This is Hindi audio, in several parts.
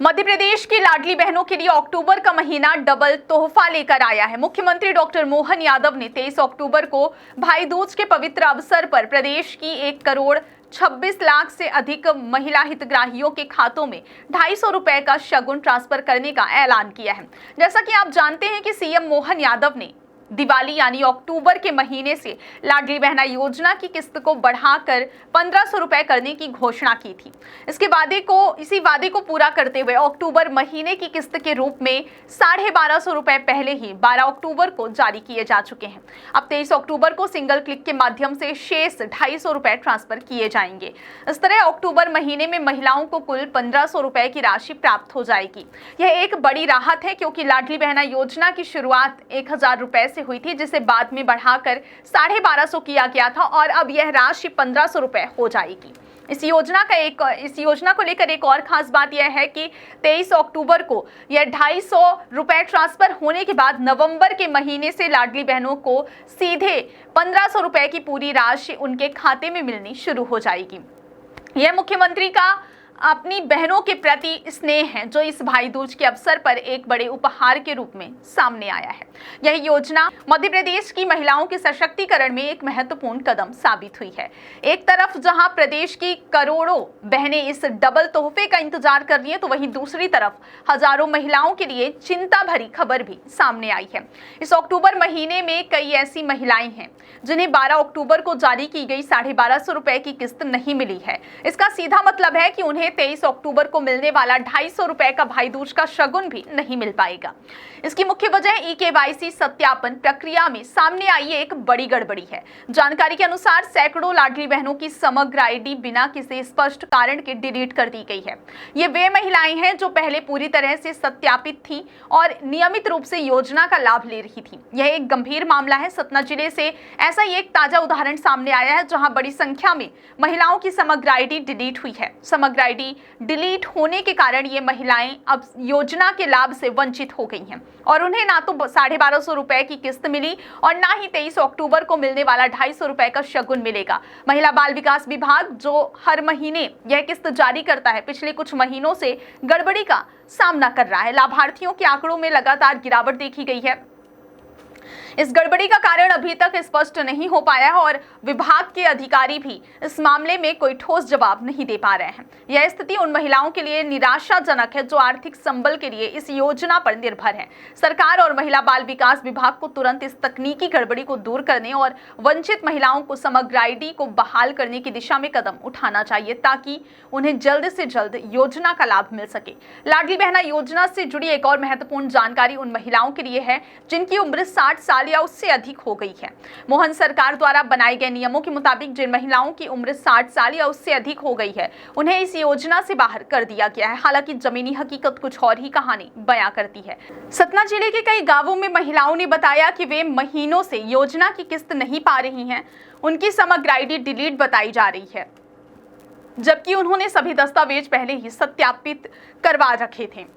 मध्य प्रदेश की लाडली बहनों के लिए अक्टूबर का महीना डबल तोहफा लेकर आया है। मुख्यमंत्री डॉक्टर मोहन यादव ने 23 अक्टूबर को भाई दूज के पवित्र अवसर पर प्रदेश की 1 करोड़ 26 लाख से अधिक महिला हितग्राहियों के खातों में 250 रुपए का शगुन ट्रांसफर करने का ऐलान किया है। जैसा कि आप जानते हैं कि सीएम मोहन यादव ने दिवाली यानी अक्टूबर के महीने से लाडली बहना योजना की किस्त को बढ़ाकर 1500 रुपए करने की घोषणा की थी। इसी वादे को पूरा करते हुए अक्टूबर महीने की किस्त के रूप में 1250 रुपए पहले ही 12 अक्टूबर को जारी किए जा चुके हैं। अब 23 अक्टूबर को सिंगल क्लिक के माध्यम से शेष 250 रुपए ट्रांसफर किए जाएंगे। इस तरह अक्टूबर महीने में महिलाओं को कुल 1500 रुपए की राशि प्राप्त हो जाएगी। यह एक बड़ी राहत है क्योंकि लाडली बहना योजना की शुरुआत 1000 रुपए हुई थी, जिसे बाद में बढ़ाकर 1250 किया गया था और अब यह राशि 1500 रुपए हो जाएगी। इस योजना को लेकर एक और खास बात यह है कि 23 अक्टूबर को यह 250 रुपए ट्रांसफर होने के बाद नवंबर के महीने से लाडली बहनों को सीधे 1500 रुपए की पूरी राशि उनके खाते में मिलनी शुरू हो जाएगी। यह मुख्यमंत्री का अपनी बहनों के प्रति स्नेह है, जो इस भाई दूज के अवसर पर एक बड़े उपहार के रूप में सामने आया है। यह योजना मध्य प्रदेश की महिलाओं के सशक्तिकरण में एक महत्वपूर्ण कदम साबित हुई है। एक तरफ जहां प्रदेश की करोड़ों बहनें इस डबल तोहफे का इंतजार कर रही हैं, तो वहीं दूसरी तरफ हजारों महिलाओं के लिए चिंता भरी खबर भी सामने आई है। इस अक्टूबर महीने में कई ऐसी महिलाएं हैं जिन्हें 12 अक्टूबर को जारी की गई 1250 रुपए की किस्त नहीं मिली है। इसका सीधा मतलब है कि उन्हें 23 अक्टूबर को मिलने वाला 250 रुपए का भाई दूज का शगुन भी नहीं मिल पाएगा। इसकी मुख्य वजह ई-केवाईसी सत्यापन प्रक्रिया में सामने आई एक बड़ी गड़बड़ी है। जानकारी के अनुसार सैकड़ों लाडली बहनों की समग्र आईडी बिना किसी स्पष्ट कारण के डिलीट कर दी गई है। ये वे महिलाएं हैं जो पहले पूरी तरह से सत्यापित थी और नियमित रूप से योजना का लाभ ले रही थी। यह एक गंभीर मामला है। सतना जिले से ऐसा ही एक ताजा उदाहरण सामने आया है, जहां बड़ी संख्या में महिलाओं की समग्र आईडी डिलीट हुई है। समग्र आईडी डिलीट होने के कारण ये महिलाएं अब योजना के लाभ से वंचित हो गई हैं और उन्हें ना तो 1250 रुपए की किस्त मिली और ना ही 23 अक्टूबर को मिलने वाला 250 रुपए का शगुन मिलेगा। महिला बाल विकास विभाग, जो हर महीने यह किस्त जारी करता है, पिछले कुछ महीनों से गड़बड़ी का सामना कर रहा है। लाभार्थियों के आंकड़ों में लगातार गिरावट देखी गई है। इस गड़बड़ी का कारण अभी तक स्पष्ट नहीं हो पाया है और विभाग के अधिकारी भी इस मामले में कोई ठोस जवाब नहीं दे पा रहे हैं। यह स्थिति उन महिलाओं के लिए निराशाजनक है जो आर्थिक संबल के लिए इस योजना पर निर्भर है। सरकार और महिला बाल विकास विभाग को तुरंत इस तकनीकी गड़बड़ी को दूर करने और वंचित महिलाओं को समग्र आईडी को बहाल करने की दिशा में कदम उठाना चाहिए, ताकि उन्हें जल्द से जल्द योजना का लाभ मिल सके। लाडली बहना योजना से जुड़ी एक और महत्वपूर्ण जानकारी उन महिलाओं के लिए है जिनकी उम्र 60 साल या उससे अधिक हो गई है। मोहन सरकार द्वारा बनाए गए नियमों के मुताबिक जिन महिलाओं की उम्र 60 साल या उससे अधिक हो गई है, उन्हें इस योजना से बाहर कर दिया गया है। हालांकि जमीनी हकीकत कुछ और ही कहानी बयां करती है। सतना जिले के कई गांवों में महिलाओं ने बताया कि वे महीनों से योजना की किस्त नहीं पा रही हैं। उनकी समग्र आईडी डिलीट बताई जा रही है, जबकि उन्होंने सभी दस्तावेज पहले ही सत्यापित करवा रखे थे।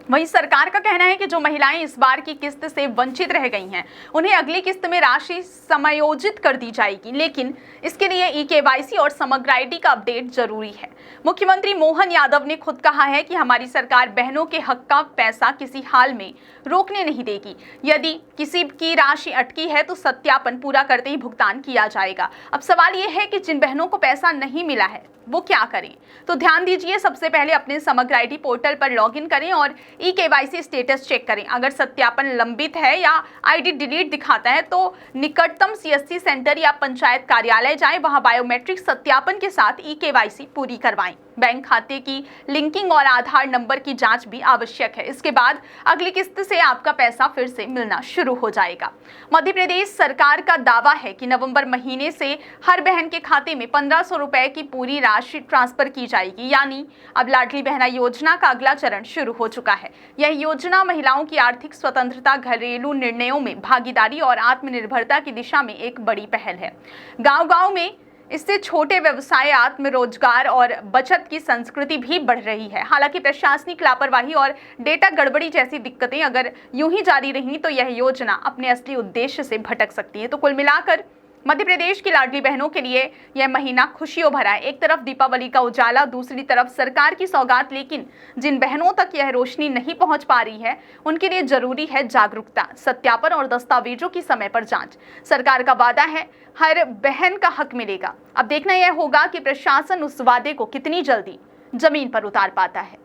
वहीं सरकार का कहना है कि जो महिलाएं इस बार की किस्त से वंचित रह गई हैं, उन्हें अगली किस्त में राशि समायोजित कर दी जाएगी, लेकिन इसके लिए ई-केवाईसी और समग्र आईडी का अपडेट जरूरी है। मुख्यमंत्री मोहन यादव ने खुद कहा है कि हमारी सरकार बहनों के हक का पैसा किसी हाल में रोकने नहीं देगी। यदि किसी की राशि अटकी है तो सत्यापन पूरा करते ही भुगतान किया जाएगा। अब सवाल यह है कि जिन बहनों को पैसा नहीं मिला है वो क्या करें? तो ध्यान दीजिए, सबसे पहले अपने समग्र आईडी पोर्टल पर लॉगिन करें और ई-केवाईसी स्टेटस चेक करें। अगर सत्यापन लंबित है या आईडी डिलीट दिखाता है तो निकटतम सीएससी सेंटर या पंचायत कार्यालय जाएं, वहां बायोमेट्रिक सत्यापन के साथ ई-केवाईसी पूरी करवाएं। बैंक खाते की लिंकिंग और आधार नंबर की जांच भी आवश्यक है। इसके बाद अगली किस्त से आपका पैसा फिर से मिलना शुरू हो जाएगा। मध्य प्रदेश सरकार का दावा है कि नवंबर महीने से हर बहन के खाते में 1500 रुपए की पूरी राशि ट्रांसफर की जाएगी। यानी अब लाडली बहना योजना का अगला चरण शुरू हो चुका है। यह योजना महिलाओं की आर्थिक स्वतंत्रता, घरेलू निर्णयों में भागीदारी और आत्मनिर्भरता की दिशा में एक बड़ी पहल है। गांव-गांव में इससे छोटे व्यवसाय, आत्मरोजगार और बचत की संस्कृति भी बढ़ रही है। हालांकि प्रशासनिक लापरवाही और डेटा गड़बड़ी जैसी दिक्कतें अगर यूं ही जारी रहीं तो यह योजना अपने असली उद्देश्य से भटक सकती है। तो कुल मिलाकर मध्य प्रदेश की लाडली बहनों के लिए यह महीना खुशियों भरा है। एक तरफ दीपावली का उजाला, दूसरी तरफ सरकार की सौगात। लेकिन जिन बहनों तक यह रोशनी नहीं पहुंच पा रही है, उनके लिए जरूरी है जागरूकता, सत्यापन और दस्तावेजों की समय पर जांच। सरकार का वादा है हर बहन का हक मिलेगा। अब देखना यह होगा कि प्रशासन उस वादे को कितनी जल्दी जमीन पर उतार पाता है।